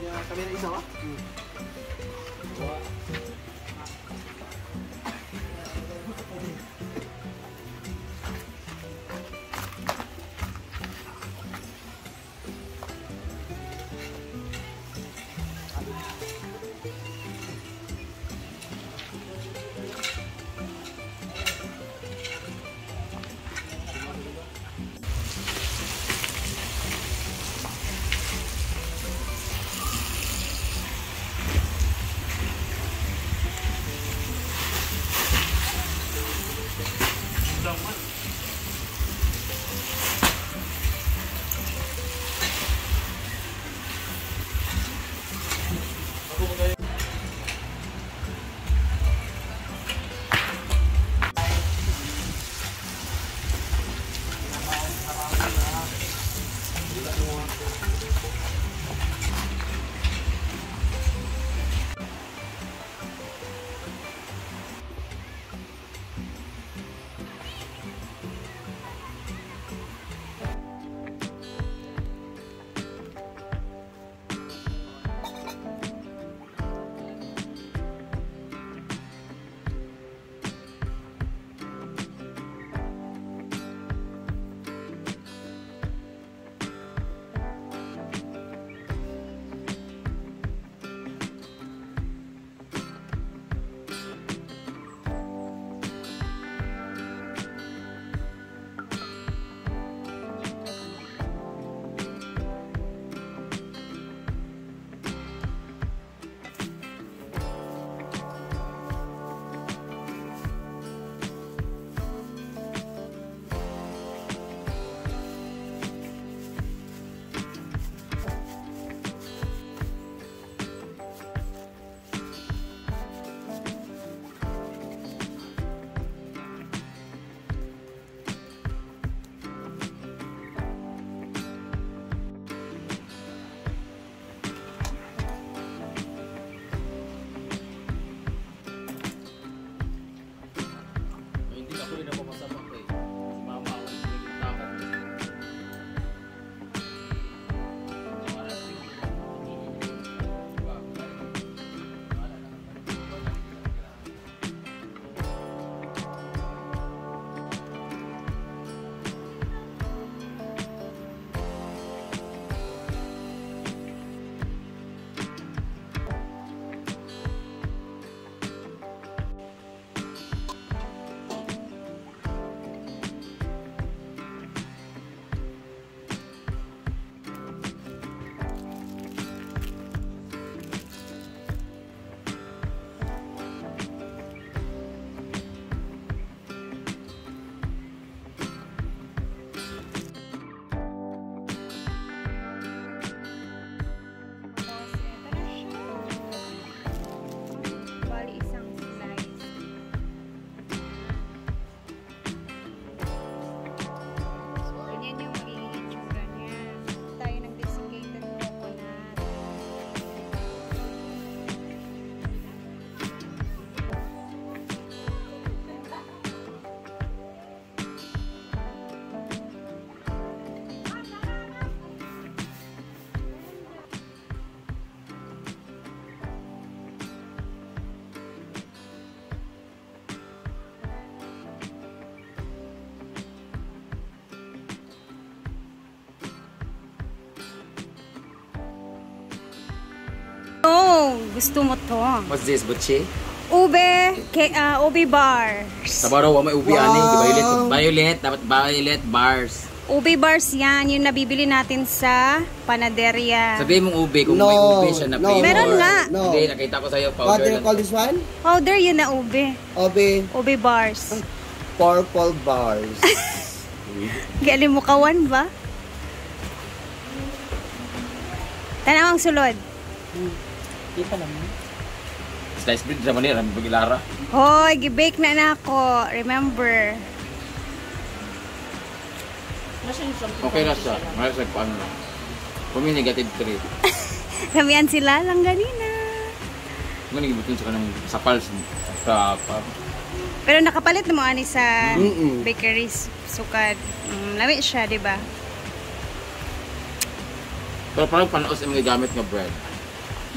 Kami na isa, ha? Gusto mo to? What's this, Butchie? Ube, ube bars. Tabaraw, may ubi ani. Violet, dapat violet bars. Ube bars yan, yung nabibili natin sa panaderia. Sabihin mong ube, kung may ube siya na flavor. Meron nga. Hindi, nakita ko sa'yo, powder. What do you call this one? Powder yun na ube. Ube bars. purple bars. Galimukawan ba? Tanawang sulod. Di pa naman. Slice bread sa manira, may pagilara. Hoy, gibake na ako. Remember. Okay na siya. Mayroon sa paano lang. Kung may negative 3. Kamian sila lang ganina. Kung nagibutin sa kanang sapal sa pero nakapalit na mo ani sa bakeries sukad. Lami siya, di ba? Pero parang panaos yung mga gamit ng bread.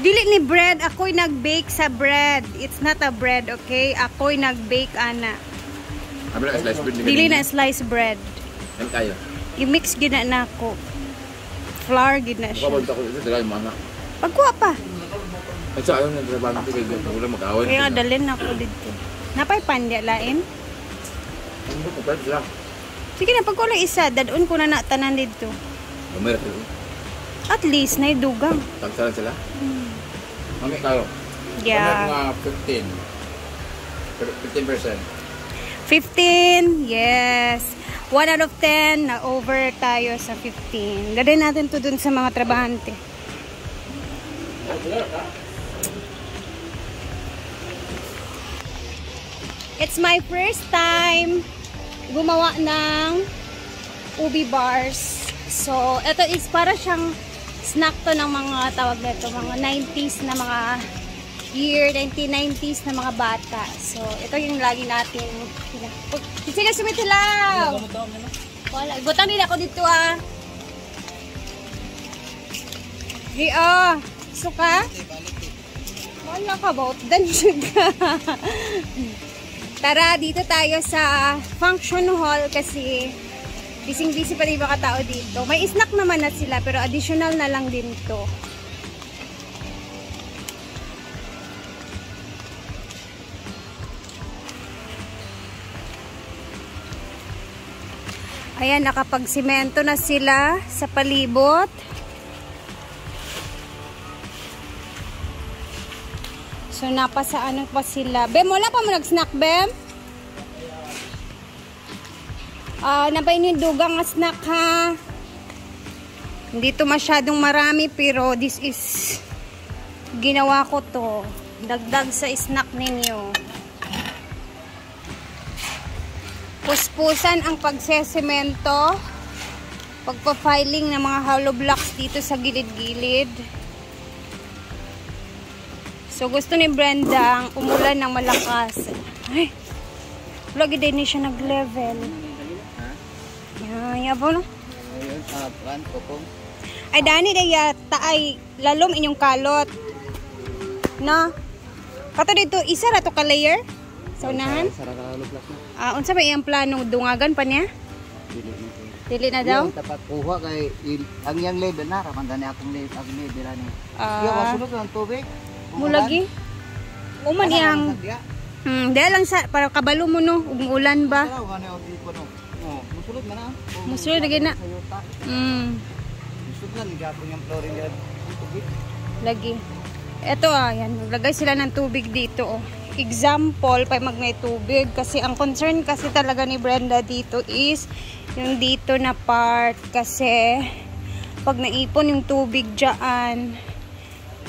Dili ni bread, ako'y nag-bake sa bread. It's not a bread, okay? Ako'y nag-bake, ana. Abi na slice bread ni Dili kanina. na slice bread. Yan kayo. I-mix gina na ako. Flour gina siya. Mukha ko ito dala mana. Pagkuha pa. Ay sa ayon na trabaho ko kay gud wala mag-away. Kaya nga dalhin ako dito. Napay pandya lain. Ano ko pa lang. Sige na, pagkuha lang isa, dadun ko na tanan dito. Gamay ra. At least, na dugang. Tagsalan sila. Mami kayo. Yeah. Mga 15. 15%. 15, yes. 1 out of 10, na over tayo sa 15. Dadin natin to dun sa mga trabahante. It's my first time gumawa ng ubi bars. So, ito is para siyang snack to ng mga tawag na ito, mga 90s na mga year 1990s na mga bata. So, ito yung lagi natin. Sige, sumitilaw! Wala. Butang din ako dito ah. Hey, suka? Wala ka ba? Dan siya. Tara, dito tayo sa function hall kasi busy-busy pa rin mga tao dito. May snack naman na sila pero additional na lang din to. Ayan, nakapagsimento na sila sa palibot. So, napasaan pa sila. Bem, wala pa mo nag-snack, Bem? Nabayin yung dugang na snack, ha? Hindi to masyadong marami, pero this is ginawa ko to. Dagdag sa snack ninyo. Puspusan ang pagsesemento. Pagpa-filing ng mga hollow blocks dito sa gilid-gilid. So, gusto ni Brenda ang umulan ng malakas. Ay, lagi din siya nag-level. Yabo no? Ay, Dani, daya taay lalom inyong kalot. No? Kato dito, isa ra to ka-layer? Sa unahan? Unsa ba iyang plano? Dungagan pa niya? Dili na daw? Tapat kuha kay ang yang lead na ramandan akong lead dira ni. Yo masulod ng tubig. Mulagi. Uman iyang dahil lang sa para kabalo mo no, ug ulan ba? Musulod man na. Musulod lagi na. Musulod na gapon yung flooring dira. Lagi. Eto yan, naglagay sila ng tubig dito oh. Example, pa may tubig kasi ang concern kasi talaga ni Brenda dito is yung dito na part kasi pag naipon yung tubig dyan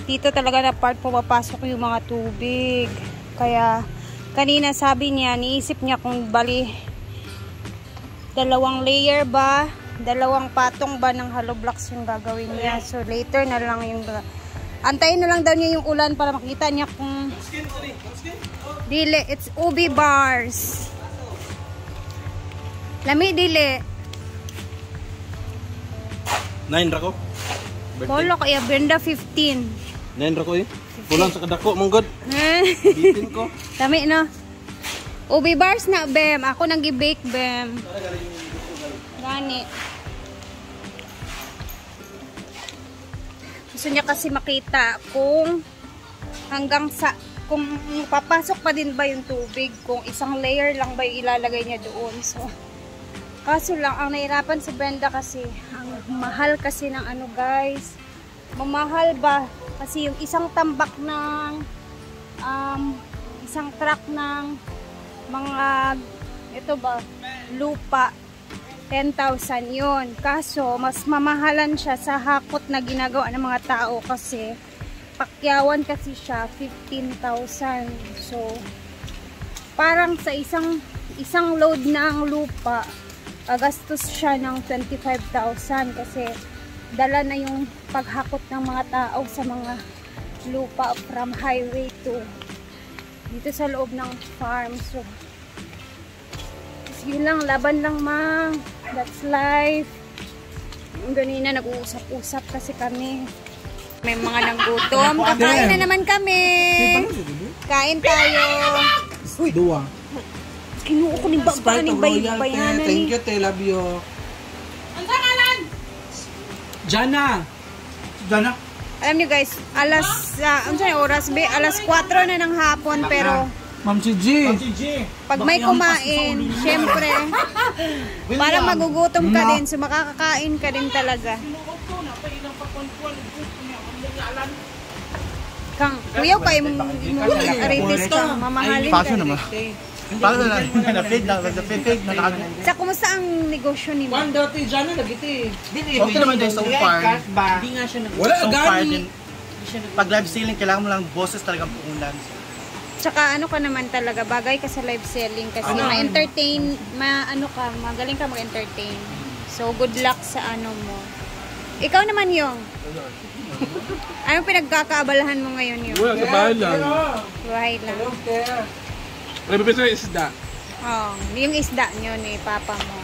dito talaga na part pumapasok yung mga tubig. Kaya kanina sabi niya, niisip niya kung bali 2 layer ba, 2 patong ba ng hollow blocks yung gagawin niya. So later na lang yung antayin na lang daw niya yung ulan para makita niya kung dili. It's ubi bars. Lami dili. 9 ra ko. Polo kaya Brenda 15. 9 ra ko eh. Kulang sa kadako mong god. Bitin ko. Dami no. Ubi bars na Bem. Ako nang gi-bake Bem. Gani. Gusto niya kasi makita kung hanggang sa kung papasok pa din ba yung tubig, kung isang layer lang ba yung ilalagay niya doon. So kaso lang ang nahirapan si Brenda kasi ang mahal kasi ng ano guys. Mamahal ba kasi yung isang tambak ng isang truck ng mga ito ba lupa 10,000 yun. Kaso mas mamahalan siya sa hakot na ginagawa ng mga tao kasi pakyawan kasi siya 15,000. So parang sa isang load ng lupa gastos siya ng 25,000 kasi dala na yung paghakot ng mga tao sa mga lupa from highway to dito sa loob ng farm. So yun lang, laban lang ma, that's life. Ganina nag-uusap-usap kasi kami May mga nanggutom. Kakain na naman kami. Kain tayo. Uy, dua. Kinuha ko ni bayanan Thank ni. you, te. Love you. Ang pangalan? Jana. Jana? Alam niyo guys, ano sa oras be? Alas 4 na ng hapon pero Ma'am si G. pag may kumain, syempre, para magugutom ka din, so makakakain ka din talaga. Kang, kuya pa yung aritis kang mamahalin ka. naman. Paano na? Na-fade na. Na-fade na. Sa kumusta ang negosyo ni mo? dati Jana nagiti. Okay naman din so far. Hindi nga siya Wala So far gani. din. Pag live selling, kailangan mo lang boses talagang puunan. Tsaka ano ka naman talaga, bagay ka sa live selling kasi ma-entertain, magaling ka mag-entertain. So good luck sa ano mo. Ikaw naman yung. Anong pinagkakaabalahan mo ngayon yung? Wala sa bahay lang. Buhay lang. Repeat yung isda. Oh, yung isda nyo ni papa mo.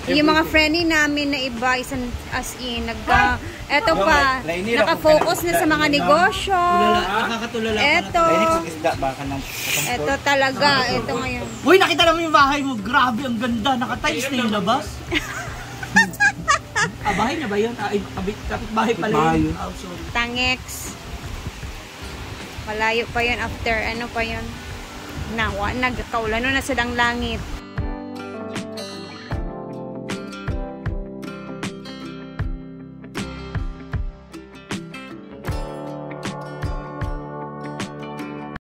Yung mga friendly namin na iba, isang as in, eto pa, nakafocus na sa mga negosyo. nakakatulala Eto, Isda baka nang. eto talaga, eto ngayon. Uy, nakita naman yung bahay mo. Grabe, ang ganda. Naka-tiles na yung labas. Bahay na ba yun? Kapit bahay pala yun. Oh, sorry. Tangex. Malayo pa yun after, ano pa yun? Nagkaulan na sa dang langit.